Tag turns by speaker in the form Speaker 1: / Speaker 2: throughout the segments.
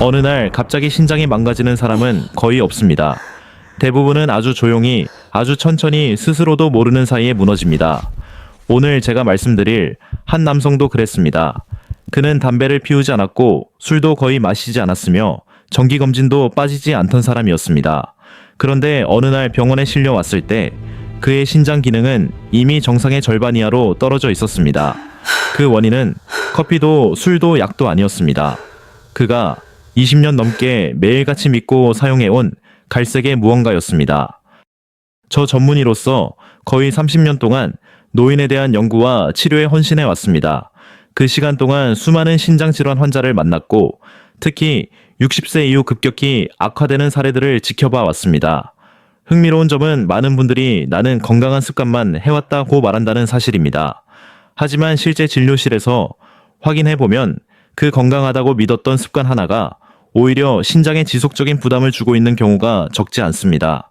Speaker 1: 어느 날 갑자기 신장이 망가지는 사람은 거의 없습니다. 대부분은 아주 조용히, 아주 천천히 스스로도 모르는 사이에 무너집니다. 오늘 제가 말씀드릴 한 남성도 그랬습니다. 그는 담배를 피우지 않았고 술도 거의 마시지 않았으며 정기검진도 빠지지 않던 사람이었습니다. 그런데 어느 날 병원에 실려왔을 때 그의 신장 기능은 이미 정상의 절반 이하로 떨어져 있었습니다. 그 원인은 커피도 술도 약도 아니었습니다. 그가 20년 넘게 매일같이 믿고 사용해온 갈색의 무언가였습니다. 저 전문의로서 거의 30년 동안 노인에 대한 연구와 치료에 헌신해 왔습니다. 그 시간 동안 수많은 신장질환 환자를 만났고 특히 60세 이후 급격히 악화되는 사례들을 지켜봐 왔습니다. 흥미로운 점은 많은 분들이 나는 건강한 습관만 해왔다고 말한다는 사실입니다. 하지만 실제 진료실에서 확인해보면 그 건강하다고 믿었던 습관 하나가 오히려 신장에 지속적인 부담을 주고 있는 경우가 적지 않습니다.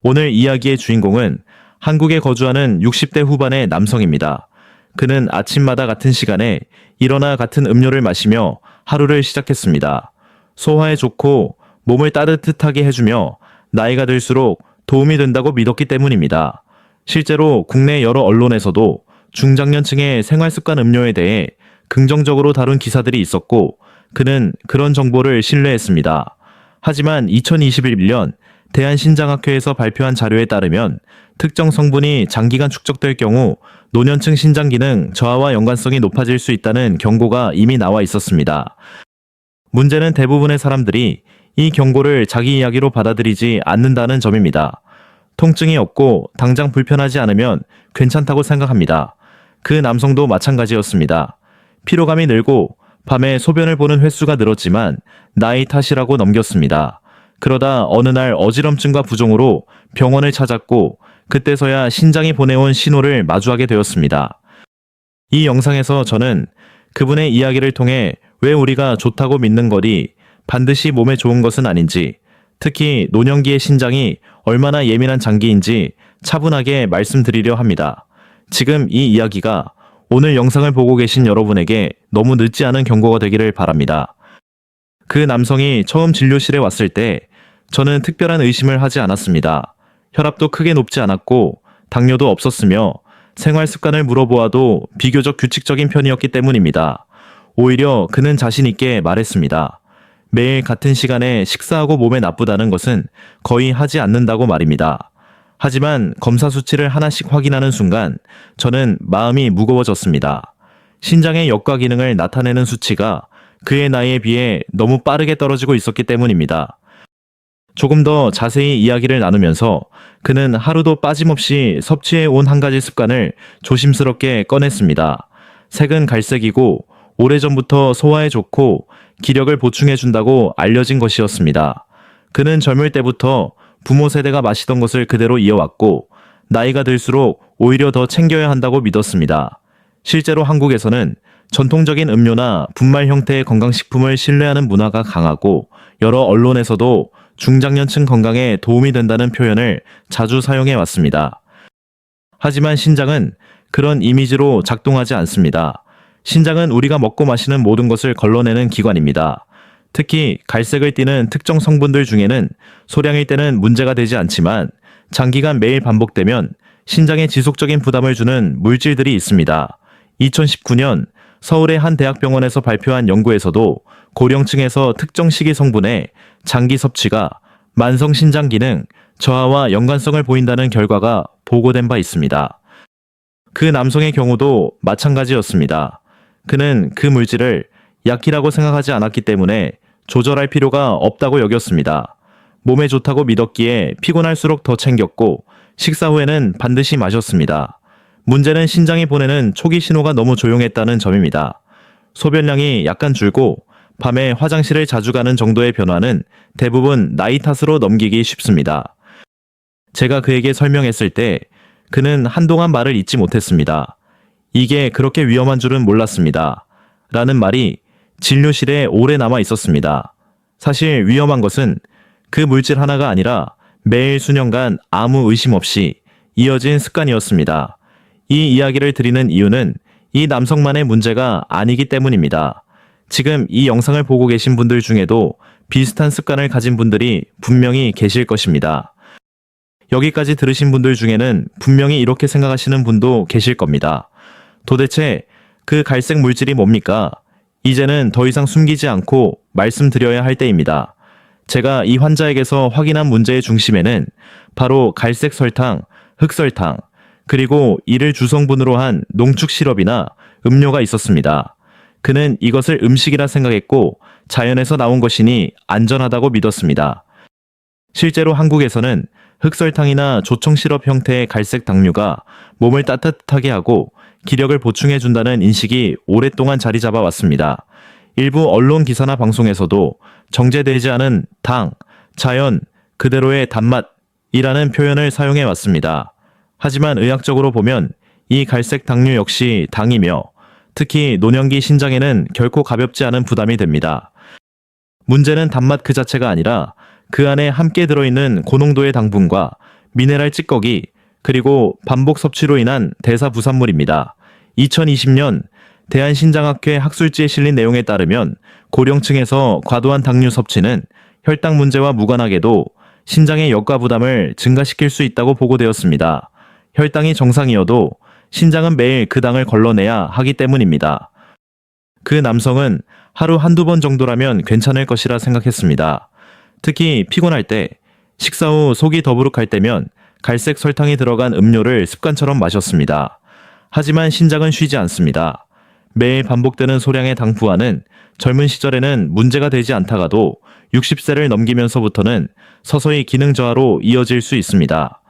Speaker 1: 오늘 이야기의 주인공은 한국에 거주하는 60대 후반의 남성입니다. 그는 아침마다 같은 시간에 일어나 같은 음료를 마시며 하루를 시작했습니다. 소화에 좋고 몸을 따뜻하게 해주며 나이가 들수록 도움이 된다고 믿었기 때문입니다. 실제로 국내 여러 언론에서도 중장년층의 생활습관 음료에 대해 긍정적으로 다룬 기사들이 있었고 그는 그런 정보를 신뢰했습니다. 하지만 2021년 대한신장학회에서 발표한 자료에 따르면 특정 성분이 장기간 축적될 경우 노년층 신장 기능 저하와 연관성이 높아질 수 있다는 경고가 이미 나와 있었습니다. 문제는 대부분의 사람들이 이 경고를 자기 이야기로 받아들이지 않는다는 점입니다. 통증이 없고 당장 불편하지 않으면 괜찮다고 생각합니다. 그 남성도 마찬가지였습니다. 피로감이 늘고 밤에 소변을 보는 횟수가 늘었지만 나이 탓이라고 넘겼습니다. 그러다 어느 날 어지럼증과 부종으로 병원을 찾았고 그때서야 신장이 보내온 신호를 마주하게 되었습니다. 이 영상에서 저는 그분의 이야기를 통해 왜 우리가 좋다고 믿는 것이 반드시 몸에 좋은 것은 아닌지, 특히 노년기의 신장이 얼마나 예민한 장기인지 차분하게 말씀드리려 합니다. 지금 이 이야기가 오늘 영상을 보고 계신 여러분에게 너무 늦지 않은 경고가 되기를 바랍니다. 그 남성이 처음 진료실에 왔을 때 저는 특별한 의심을 하지 않았습니다. 혈압도 크게 높지 않았고 당뇨도 없었으며 생활 습관을 물어보아도 비교적 규칙적인 편이었기 때문입니다. 오히려 그는 자신 있게 말했습니다. 매일 같은 시간에 식사하고 몸에 나쁘다는 것은 거의 하지 않는다고 말입니다. 하지만 검사 수치를 하나씩 확인하는 순간 저는 마음이 무거워졌습니다. 신장의 역과 기능을 나타내는 수치가 그의 나이에 비해 너무 빠르게 떨어지고 있었기 때문입니다. 조금 더 자세히 이야기를 나누면서 그는 하루도 빠짐없이 섭취해 온 한 가지 습관을 조심스럽게 꺼냈습니다. 색은 갈색이고 오래전부터 소화에 좋고 기력을 보충해준다고 알려진 것이었습니다. 그는 젊을 때부터 부모 세대가 마시던 것을 그대로 이어왔고 나이가 들수록 오히려 더 챙겨야 한다고 믿었습니다. 실제로 한국에서는 전통적인 음료나 분말 형태의 건강식품을 신뢰하는 문화가 강하고 여러 언론에서도 중장년층 건강에 도움이 된다는 표현을 자주 사용해 왔습니다. 하지만 신장은 그런 이미지로 작동하지 않습니다. 신장은 우리가 먹고 마시는 모든 것을 걸러내는 기관입니다. 특히 갈색을 띠는 특정 성분들 중에는 소량일 때는 문제가 되지 않지만 장기간 매일 반복되면 신장에 지속적인 부담을 주는 물질들이 있습니다. 2019년 서울의 한 대학병원에서 발표한 연구에서도 고령층에서 특정 식이 성분의 장기 섭취가 만성 신장 기능 저하와 연관성을 보인다는 결과가 보고된 바 있습니다. 그 남성의 경우도 마찬가지였습니다. 그는 그 물질을 약이라고 생각하지 않았기 때문에 조절할 필요가 없다고 여겼습니다. 몸에 좋다고 믿었기에 피곤할수록 더 챙겼고 식사 후에는 반드시 마셨습니다. 문제는 신장이 보내는 초기 신호가 너무 조용했다는 점입니다. 소변량이 약간 줄고 밤에 화장실을 자주 가는 정도의 변화는 대부분 나이 탓으로 넘기기 쉽습니다. 제가 그에게 설명했을 때 그는 한동안 말을 잇지 못했습니다. 이게 그렇게 위험한 줄은 몰랐습니다. 라는 말이 진료실에 오래 남아 있었습니다. 사실 위험한 것은 그 물질 하나가 아니라 매일 수년간 아무 의심 없이 이어진 습관이었습니다. 이 이야기를 드리는 이유는 이 남성만의 문제가 아니기 때문입니다. 지금 이 영상을 보고 계신 분들 중에도 비슷한 습관을 가진 분들이 분명히 계실 것입니다. 여기까지 들으신 분들 중에는 분명히 이렇게 생각하시는 분도 계실 겁니다. 도대체 그 갈색 물질이 뭡니까? 이제는 더 이상 숨기지 않고 말씀드려야 할 때입니다. 제가 이 환자에게서 확인한 문제의 중심에는 바로 갈색 설탕, 흑설탕, 그리고 이를 주성분으로 한 농축 시럽이나 음료가 있었습니다. 그는 이것을 음식이라 생각했고 자연에서 나온 것이니 안전하다고 믿었습니다. 실제로 한국에서는 흑설탕이나 조청 시럽 형태의 갈색 당류가 몸을 따뜻하게 하고 기력을 보충해 준다는 인식이 오랫동안 자리 잡아 왔습니다. 일부 언론 기사나 방송에서도 정제되지 않은 당, 자연, 그대로의 단맛이라는 표현을 사용해 왔습니다. 하지만 의학적으로 보면 이 갈색 당류 역시 당이며 특히 노년기 신장에는 결코 가볍지 않은 부담이 됩니다. 문제는 단맛 그 자체가 아니라 그 안에 함께 들어있는 고농도의 당분과 미네랄 찌꺼기 그리고 반복 섭취로 인한 대사부산물입니다. 2020년 대한신장학회 학술지에 실린 내용에 따르면 고령층에서 과도한 당류 섭취는 혈당 문제와 무관하게도 신장의 역과 부담을 증가시킬 수 있다고 보고되었습니다. 혈당이 정상이어도 신장은 매일 그 당을 걸러내야 하기 때문입니다. 그 남성은 하루 한두 번 정도라면 괜찮을 것이라 생각했습니다. 특히 피곤할 때, 식사 후 속이 더부룩할 때면 갈색 설탕이 들어간 음료를 습관처럼 마셨습니다. 하지만 신장은 쉬지 않습니다. 매일 반복되는 소량의 당 부하는 젊은 시절에는 문제가 되지 않다가도 60세를 넘기면서부터는 서서히 기능 저하로 이어질 수 있습니다.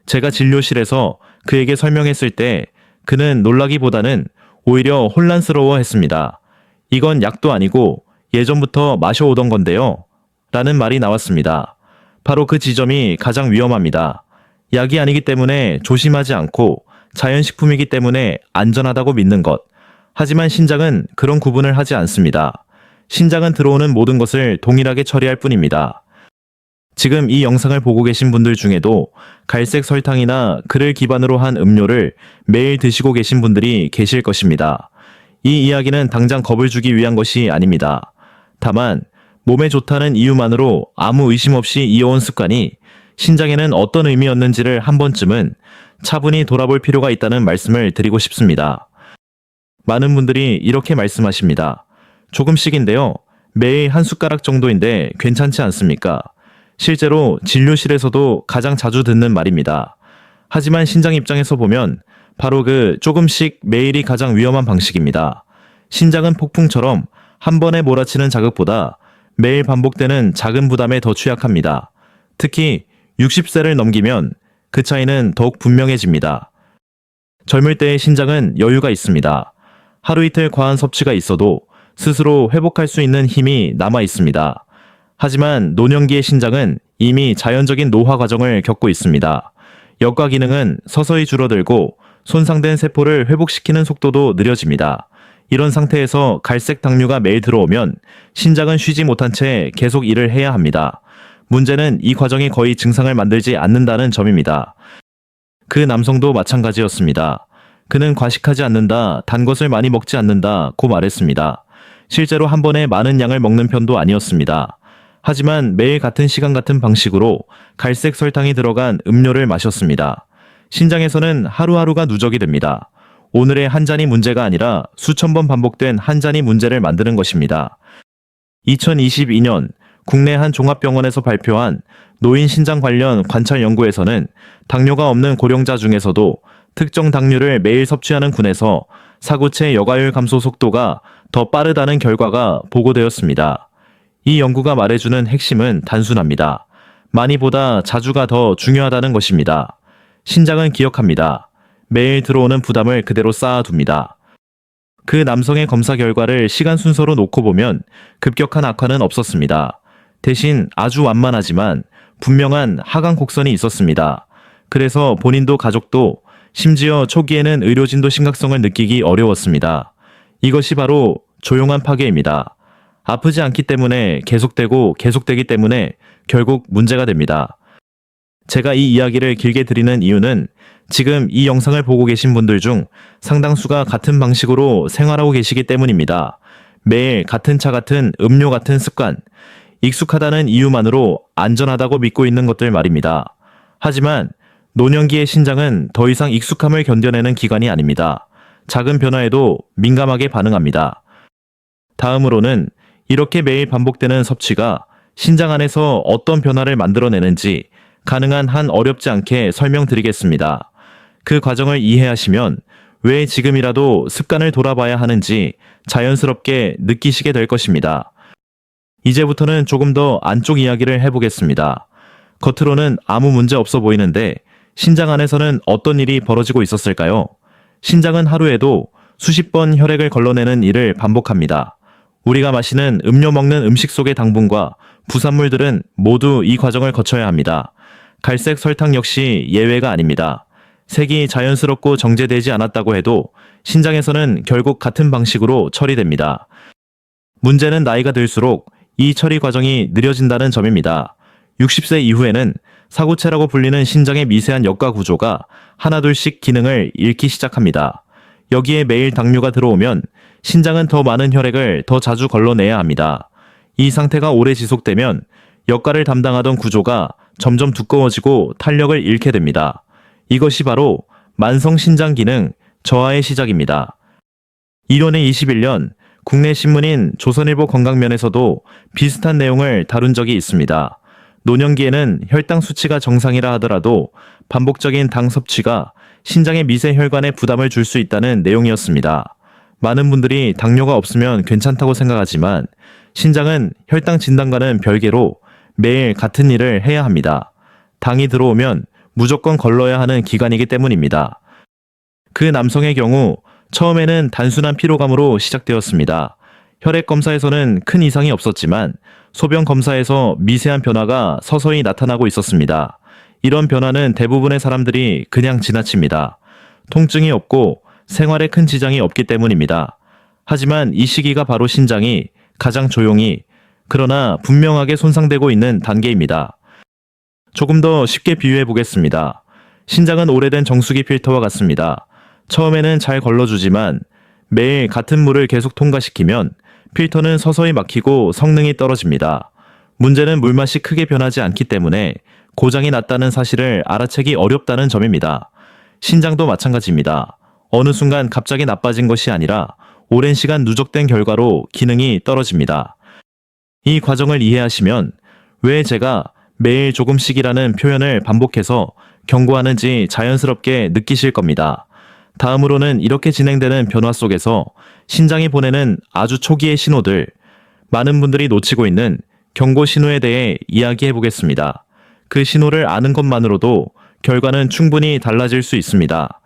Speaker 1: 제가 진료실에서 그에게 설명했을 때 그는 놀라기보다는 오히려 혼란스러워했습니다. 이건 약도 아니고 예전부터 마셔오던 건데요. 라는 말이 나왔습니다. 바로 그 지점이 가장 위험합니다. 약이 아니기 때문에 조심하지 않고 자연식품이기 때문에 안전하다고 믿는 것. 하지만 신장은 그런 구분을 하지 않습니다. 신장은 들어오는 모든 것을 동일하게 처리할 뿐입니다. 지금 이 영상을 보고 계신 분들 중에도 갈색 설탕이나 그를 기반으로 한 음료를 매일 드시고 계신 분들이 계실 것입니다. 이 이야기는 당장 겁을 주기 위한 것이 아닙니다. 다만 몸에 좋다는 이유만으로 아무 의심 없이 이어온 습관이 신장에는 어떤 의미였는지를 한 번쯤은 차분히 돌아볼 필요가 있다는 말씀을 드리고 싶습니다. 많은 분들이 이렇게 말씀하십니다. 조금씩인데요. 매일 한 숟가락 정도인데 괜찮지 않습니까? 실제로 진료실에서도 가장 자주 듣는 말입니다. 하지만 신장 입장에서 보면 바로 그 조금씩 매일이 가장 위험한 방식입니다. 신장은 폭풍처럼 한 번에 몰아치는 자극보다 매일 반복되는 작은 부담에 더 취약합니다. 특히 60세를 넘기면 그 차이는 더욱 분명해집니다. 젊을 때의 신장은 여유가 있습니다. 하루 이틀 과한 섭취가 있어도 스스로 회복할 수 있는 힘이 남아 있습니다. 하지만 노년기의 신장은 이미 자연적인 노화 과정을 겪고 있습니다. 역과 기능은 서서히 줄어들고 손상된 세포를 회복시키는 속도도 느려집니다. 이런 상태에서 갈색 당류가 매일 들어오면 신장은 쉬지 못한 채 계속 일을 해야 합니다. 문제는 이 과정이 거의 증상을 만들지 않는다는 점입니다. 그 남성도 마찬가지였습니다. 그는 과식하지 않는다, 단 것을 많이 먹지 않는다고 말했습니다. 실제로 한 번에 많은 양을 먹는 편도 아니었습니다. 하지만 매일 같은 시간 같은 방식으로 갈색 설탕이 들어간 음료를 마셨습니다. 신장에서는 하루하루가 누적이 됩니다. 오늘의 한 잔이 문제가 아니라 수천 번 반복된 한 잔이 문제를 만드는 것입니다. 2022년 국내 한 종합병원에서 발표한 노인 신장 관련 관찰 연구에서는 당뇨가 없는 고령자 중에서도 특정 당류를 매일 섭취하는 군에서 사고체 여과율 감소 속도가 더 빠르다는 결과가 보고되었습니다. 이 연구가 말해주는 핵심은 단순합니다. 많이보다 자주가 더 중요하다는 것입니다. 신장은 기억합니다. 매일 들어오는 부담을 그대로 쌓아둡니다. 그 남성의 검사 결과를 시간 순서로 놓고 보면 급격한 악화는 없었습니다. 대신 아주 완만하지만 분명한 하강 곡선이 있었습니다. 그래서 본인도 가족도 심지어 초기에는 의료진도 심각성을 느끼기 어려웠습니다. 이것이 바로 조용한 파괴입니다. 아프지 않기 때문에 계속되기 때문에 결국 문제가 됩니다. 제가 이 이야기를 길게 드리는 이유는 지금 이 영상을 보고 계신 분들 중 상당수가 같은 방식으로 생활하고 계시기 때문입니다. 매일 같은 차 같은 음료 같은 습관, 익숙하다는 이유만으로 안전하다고 믿고 있는 것들 말입니다. 하지만 노년기의 신장은 더 이상 익숙함을 견뎌내는 기관이 아닙니다. 작은 변화에도 민감하게 반응합니다. 다음으로는 이렇게 매일 반복되는 섭취가 신장 안에서 어떤 변화를 만들어내는지 가능한 한 어렵지 않게 설명드리겠습니다. 그 과정을 이해하시면 왜 지금이라도 습관을 돌아봐야 하는지 자연스럽게 느끼시게 될 것입니다. 이제부터는 조금 더 안쪽 이야기를 해보겠습니다. 겉으로는 아무 문제 없어 보이는데 신장 안에서는 어떤 일이 벌어지고 있었을까요? 신장은 하루에도 수십 번 혈액을 걸러내는 일을 반복합니다. 우리가 마시는 음료 먹는 음식 속의 당분과 부산물들은 모두 이 과정을 거쳐야 합니다. 갈색 설탕 역시 예외가 아닙니다. 색이 자연스럽고 정제되지 않았다고 해도 신장에서는 결국 같은 방식으로 처리됩니다. 문제는 나이가 들수록 이 처리 과정이 느려진다는 점입니다. 60세 이후에는 사구체라고 불리는 신장의 미세한 역과 구조가 하나둘씩 기능을 잃기 시작합니다. 여기에 매일 당류가 들어오면 신장은 더 많은 혈액을 더 자주 걸러내야 합니다. 이 상태가 오래 지속되면 역과를 담당하던 구조가 점점 두꺼워지고 탄력을 잃게 됩니다. 이것이 바로 만성 신장 기능 저하의 시작입니다. 1년에 21년 국내 신문인 조선일보 건강면에서도 비슷한 내용을 다룬 적이 있습니다. 노년기에는 혈당 수치가 정상이라 하더라도 반복적인 당 섭취가 신장의 미세 혈관에 부담을 줄 수 있다는 내용이었습니다. 많은 분들이 당뇨가 없으면 괜찮다고 생각하지만 신장은 혈당 진단과는 별개로 매일 같은 일을 해야 합니다. 당이 들어오면 무조건 걸러야 하는 기간이기 때문입니다. 그 남성의 경우 처음에는 단순한 피로감으로 시작되었습니다. 혈액 검사에서는 큰 이상이 없었지만 소변 검사에서 미세한 변화가 서서히 나타나고 있었습니다. 이런 변화는 대부분의 사람들이 그냥 지나칩니다. 통증이 없고 생활에 큰 지장이 없기 때문입니다. 하지만 이 시기가 바로 신장이 가장 조용히 그러나 분명하게 손상되고 있는 단계입니다. 조금 더 쉽게 비유해 보겠습니다. 신장은 오래된 정수기 필터와 같습니다. 처음에는 잘 걸러주지만 매일 같은 물을 계속 통과시키면 필터는 서서히 막히고 성능이 떨어집니다. 문제는 물맛이 크게 변하지 않기 때문에 고장이 났다는 사실을 알아채기 어렵다는 점입니다. 신장도 마찬가지입니다. 어느 순간 갑자기 나빠진 것이 아니라 오랜 시간 누적된 결과로 기능이 떨어집니다. 이 과정을 이해하시면 왜 제가 매일 조금씩이라는 표현을 반복해서 경고하는지 자연스럽게 느끼실 겁니다. 다음으로는 이렇게 진행되는 변화 속에서 신장이 보내는 아주 초기의 신호들, 많은 분들이 놓치고 있는 경고 신호에 대해 이야기해 보겠습니다. 그 신호를 아는 것만으로도 결과는 충분히 달라질 수 있습니다.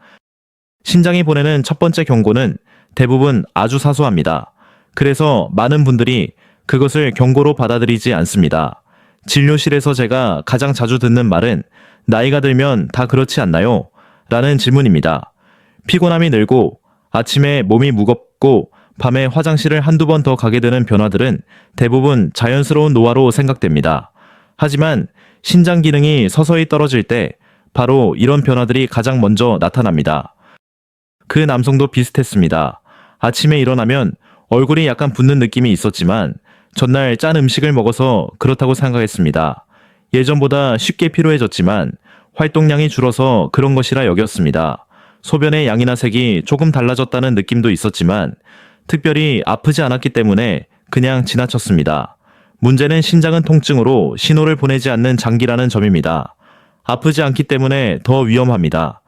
Speaker 1: 신장이 보내는 첫 번째 경고는 대부분 아주 사소합니다. 그래서 많은 분들이 그것을 경고로 받아들이지 않습니다. 진료실에서 제가 가장 자주 듣는 말은 나이가 들면 다 그렇지 않나요? 라는 질문입니다. 피곤함이 늘고 아침에 몸이 무겁고 밤에 화장실을 한두 번 더 가게 되는 변화들은 대부분 자연스러운 노화로 생각됩니다. 하지만 신장 기능이 서서히 떨어질 때 바로 이런 변화들이 가장 먼저 나타납니다. 그 남성도 비슷했습니다. 아침에 일어나면 얼굴이 약간 붓는 느낌이 있었지만 전날 짠 음식을 먹어서 그렇다고 생각했습니다. 예전보다 쉽게 피로해졌지만 활동량이 줄어서 그런 것이라 여겼습니다. 소변의 양이나 색이 조금 달라졌다는 느낌도 있었지만 특별히 아프지 않았기 때문에 그냥 지나쳤습니다. 문제는 신장은 통증으로 신호를 보내지 않는 장기라는 점입니다. 아프지 않기 때문에 더 위험합니다.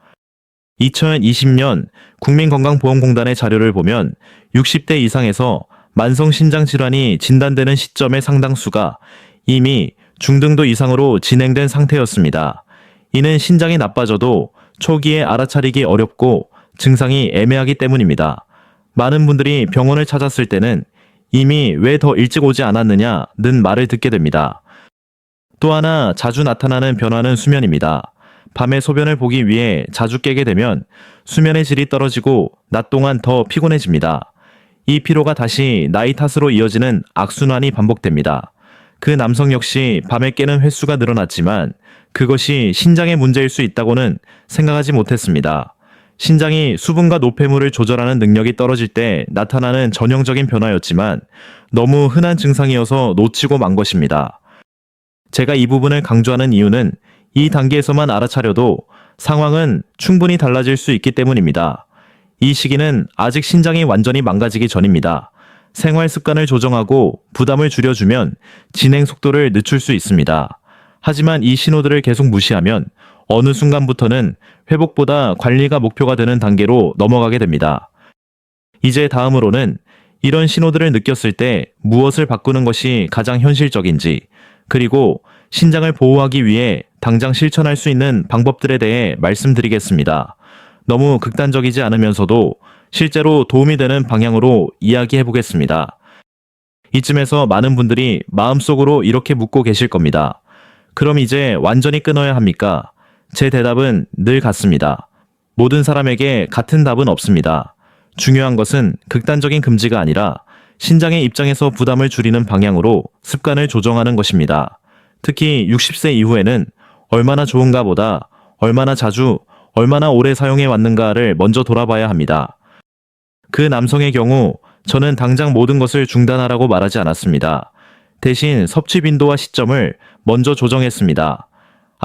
Speaker 1: 2020년 국민건강보험공단의 자료를 보면 60대 이상에서 만성신장질환이 진단되는 시점의 상당수가 이미 중등도 이상으로 진행된 상태였습니다. 이는 신장이 나빠져도 초기에 알아차리기 어렵고 증상이 애매하기 때문입니다. 많은 분들이 병원을 찾았을 때는 이미 왜 더 일찍 오지 않았느냐는 말을 듣게 됩니다. 또 하나 자주 나타나는 변화는 수면입니다. 밤에 소변을 보기 위해 자주 깨게 되면 수면의 질이 떨어지고 낮 동안 더 피곤해집니다. 이 피로가 다시 나이 탓으로 이어지는 악순환이 반복됩니다. 그 남성 역시 밤에 깨는 횟수가 늘어났지만 그것이 신장의 문제일 수 있다고는 생각하지 못했습니다. 신장이 수분과 노폐물을 조절하는 능력이 떨어질 때 나타나는 전형적인 변화였지만 너무 흔한 증상이어서 놓치고 만 것입니다. 제가 이 부분을 강조하는 이유는 이 단계에서만 알아차려도 상황은 충분히 달라질 수 있기 때문입니다. 이 시기는 아직 신장이 완전히 망가지기 전입니다. 생활 습관을 조정하고 부담을 줄여주면 진행 속도를 늦출 수 있습니다. 하지만 이 신호들을 계속 무시하면 어느 순간부터는 회복보다 관리가 목표가 되는 단계로 넘어가게 됩니다. 이제 다음으로는 이런 신호들을 느꼈을 때 무엇을 바꾸는 것이 가장 현실적인지, 그리고 신장을 보호하기 위해 당장 실천할 수 있는 방법들에 대해 말씀드리겠습니다. 너무 극단적이지 않으면서도 실제로 도움이 되는 방향으로 이야기해 보겠습니다. 이쯤에서 많은 분들이 마음속으로 이렇게 묻고 계실 겁니다. 그럼 이제 완전히 끊어야 합니까? 제 대답은 늘 같습니다. 모든 사람에게 같은 답은 없습니다. 중요한 것은 극단적인 금지가 아니라 신장의 입장에서 부담을 줄이는 방향으로 습관을 조정하는 것입니다. 특히 60세 이후에는 얼마나 좋은가 보다 얼마나 자주, 얼마나 오래 사용해 왔는가를 먼저 돌아봐야 합니다. 그 남성의 경우 저는 당장 모든 것을 중단하라고 말하지 않았습니다. 대신 섭취 빈도와 시점을 먼저 조정했습니다.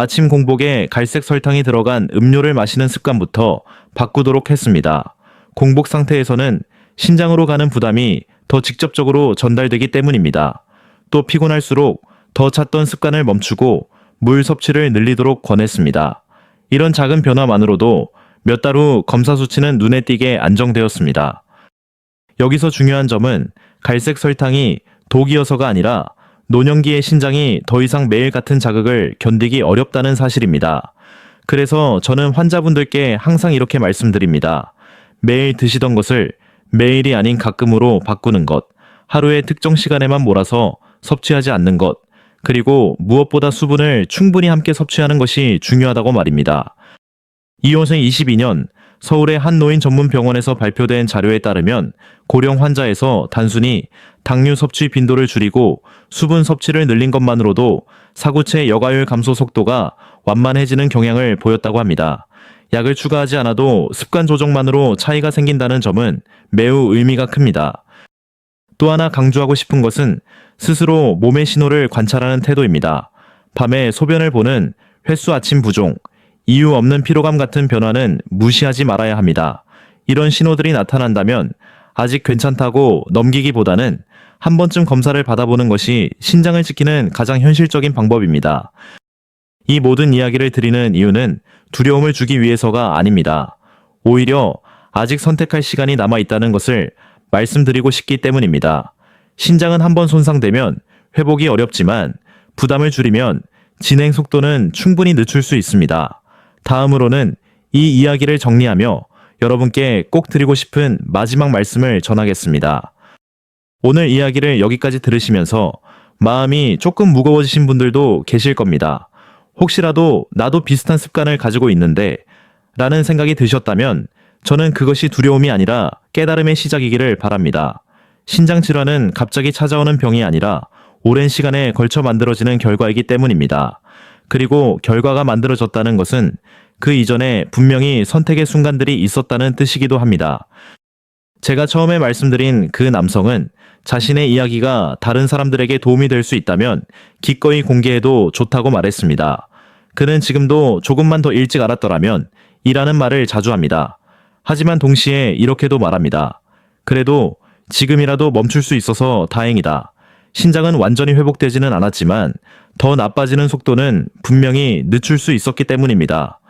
Speaker 1: 아침 공복에 갈색 설탕이 들어간 음료를 마시는 습관부터 바꾸도록 했습니다. 공복 상태에서는 신장으로 가는 부담이 더 직접적으로 전달되기 때문입니다. 또 피곤할수록 더 찾던 습관을 멈추고 물 섭취를 늘리도록 권했습니다. 이런 작은 변화만으로도 몇 달 후 검사 수치는 눈에 띄게 안정되었습니다. 여기서 중요한 점은 갈색 설탕이 독이어서가 아니라 노년기의 신장이 더 이상 매일 같은 자극을 견디기 어렵다는 사실입니다. 그래서 저는 환자분들께 항상 이렇게 말씀드립니다. 매일 드시던 것을 매일이 아닌 가끔으로 바꾸는 것, 하루의 특정 시간에만 몰아서 섭취하지 않는 것, 그리고 무엇보다 수분을 충분히 함께 섭취하는 것이 중요하다고 말입니다. 이호생 22년 서울의 한 노인 전문 병원에서 발표된 자료에 따르면 고령 환자에서 단순히 당류 섭취 빈도를 줄이고 수분 섭취를 늘린 것만으로도 사구체 여과율 감소 속도가 완만해지는 경향을 보였다고 합니다. 약을 추가하지 않아도 습관 조정만으로 차이가 생긴다는 점은 매우 의미가 큽니다. 또 하나 강조하고 싶은 것은 스스로 몸의 신호를 관찰하는 태도입니다. 밤에 소변을 보는 횟수 아침 부종, 이유 없는 피로감 같은 변화는 무시하지 말아야 합니다. 이런 신호들이 나타난다면 아직 괜찮다고 넘기기보다는 한 번쯤 검사를 받아보는 것이 신장을 지키는 가장 현실적인 방법입니다. 이 모든 이야기를 드리는 이유는 두려움을 주기 위해서가 아닙니다. 오히려 아직 선택할 시간이 남아 있다는 것을 말씀드리고 싶기 때문입니다. 신장은 한번 손상되면 회복이 어렵지만 부담을 줄이면 진행 속도는 충분히 늦출 수 있습니다. 다음으로는 이 이야기를 정리하며 여러분께 꼭 드리고 싶은 마지막 말씀을 전하겠습니다. 오늘 이야기를 여기까지 들으시면서 마음이 조금 무거워지신 분들도 계실 겁니다. 혹시라도 나도 비슷한 습관을 가지고 있는데 라는 생각이 드셨다면 저는 그것이 두려움이 아니라 깨달음의 시작이기를 바랍니다. 신장 질환은 갑자기 찾아오는 병이 아니라 오랜 시간에 걸쳐 만들어지는 결과이기 때문입니다. 그리고 결과가 만들어졌다는 것은 그 이전에 분명히 선택의 순간들이 있었다는 뜻이기도 합니다. 제가 처음에 말씀드린 그 남성은 자신의 이야기가 다른 사람들에게 도움이 될 수 있다면 기꺼이 공개해도 좋다고 말했습니다. 그는 지금도 조금만 더 일찍 알았더라면 이라는 말을 자주 합니다. 하지만 동시에 이렇게도 말합니다. 그래도 지금이라도 멈출 수 있어서 다행이다. 신장은 완전히 회복되지는 않았지만 더 나빠지는 속도는 분명히 늦출 수 있었기 때문입니다.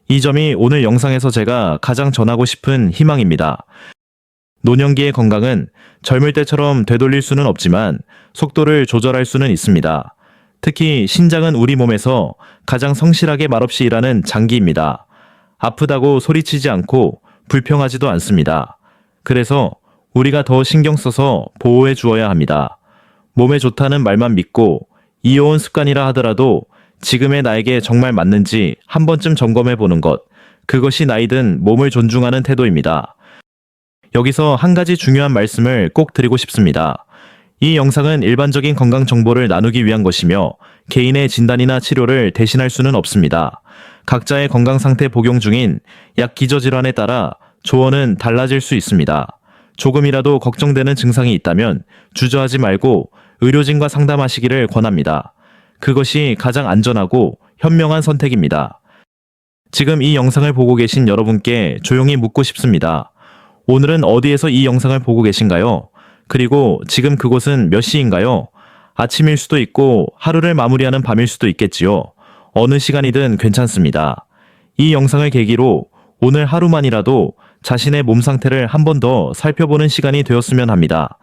Speaker 1: 이 점이 오늘 영상에서 제가 가장 전하고 싶은 희망입니다. 노년기의 건강은 젊을 때처럼 되돌릴 수는 없지만 속도를 조절할 수는 있습니다. 특히 신장은 우리 몸에서 가장 성실하게 말없이 일하는 장기입니다. 아프다고 소리치지 않고 불평하지도 않습니다. 그래서 우리가 더 신경 써서 보호해 주어야 합니다. 몸에 좋다는 말만 믿고 이어온 습관이라 하더라도 지금의 나에게 정말 맞는지 한 번쯤 점검해 보는 것, 그것이 나이든 몸을 존중하는 태도입니다. 여기서 한 가지 중요한 말씀을 꼭 드리고 싶습니다. 이 영상은 일반적인 건강 정보를 나누기 위한 것이며 개인의 진단이나 치료를 대신할 수는 없습니다. 각자의 건강 상태 복용 중인 약 기저질환에 따라 조언은 달라질 수 있습니다. 조금이라도 걱정되는 증상이 있다면 주저하지 말고 의료진과 상담하시기를 권합니다. 그것이 가장 안전하고 현명한 선택입니다. 지금 이 영상을 보고 계신 여러분께 조용히 묻고 싶습니다. 오늘은 어디에서 이 영상을 보고 계신가요? 그리고 지금 그곳은 몇 시인가요? 아침일 수도 있고 하루를 마무리하는 밤일 수도 있겠지요. 어느 시간이든 괜찮습니다. 이 영상을 계기로 오늘 하루만이라도 자신의 몸 상태를 한 번 더 살펴보는 시간이 되었으면 합니다.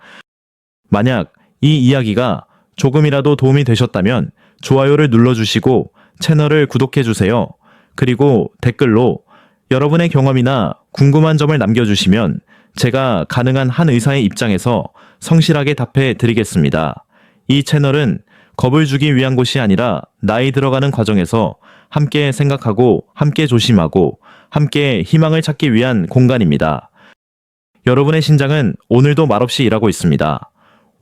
Speaker 1: 만약 이 이야기가 조금이라도 도움이 되셨다면 좋아요를 눌러주시고 채널을 구독해주세요. 그리고 댓글로 여러분의 경험이나 궁금한 점을 남겨주시면 제가 가능한 한 의사의 입장에서 성실하게 답해 드리겠습니다. 이 채널은 겁을 주기 위한 곳이 아니라 나이 들어가는 과정에서 함께 생각하고 함께 조심하고 함께 희망을 찾기 위한 공간입니다. 여러분의 신장은 오늘도 말없이 일하고 있습니다.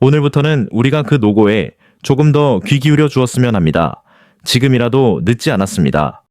Speaker 1: 오늘부터는 우리가 그 노고에 조금 더 귀 기울여 주었으면 합니다. 지금이라도 늦지 않았습니다.